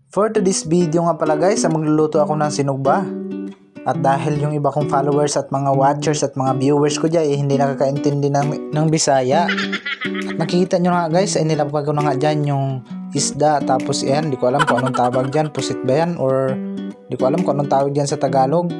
For today's video nga pala guys, magluluto ako ng sinugba. At dahil yung iba kong followers at mga watchers at mga viewers ko dyan hindi nakakaintindi ng Bisaya. At nakikita nyo nga guys, ay nilapag ko na nga dyan yung isda. Tapos yan, di ko alam kung anong tawag dyan, pusit ba yan? Or di ko alam kung anong tawag dyan sa Tagalog.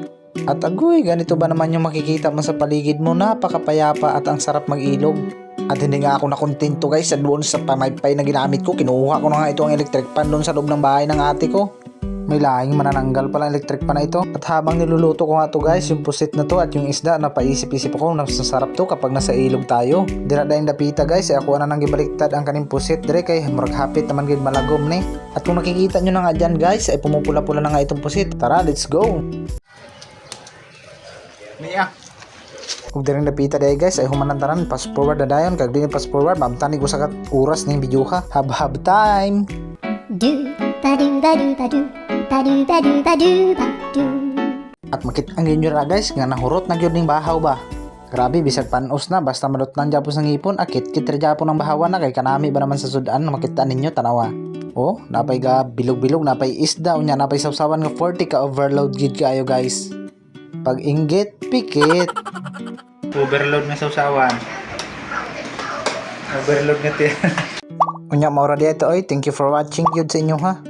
At agoy, ganito ba naman yung makikita mo sa paligid mo, napakapayapa at ang sarap mag-ilog. At hindi nga ako nakontento guys, doon sa pamaypay na ginamit ko, kinuha ko na nga ito ang electric pan doon sa loob ng bahay ng ate ko. May lahing manananggal pala electric pan na ito. At habang niluluto ko nga to guys, yung pusit na to at yung isda, napaisip-isip ako, nasasarap to kapag nasa ilog tayo. Dira dahil dapita guys, ay ako na nang gibaliktad ang kaning pusit dire kay murag hapit naman gid malagom ni. At kung nakikita nyo na nga dyan guys, ay pumupula-pula na nga itong pusit. Tara, let's go! Niya. Kung direng napita dahil guys, ay humanantaran, pass forward na dayon. Kag din pass forward, mamtani ko sa oras ng video ha. Hab time! At makit ang ganyan na guys, nga nahurot na gyud ning bahaw ba. Grabe, bisag panos na, basta malot lang dyan po sa ngipon, akit dyan po ng bahawan na, kay kanami ba naman sa sudan, makita ninyo, tanawa. Oh, napay ga bilog-bilog, napay isda, unya napay sawsawan nga 40 ka overload gid kayo guys. Pag inggit, pikit. Overload na sawsawan. Overload na tiyan. Unya maura dito oy, thank you for watching yun sa inyo ha.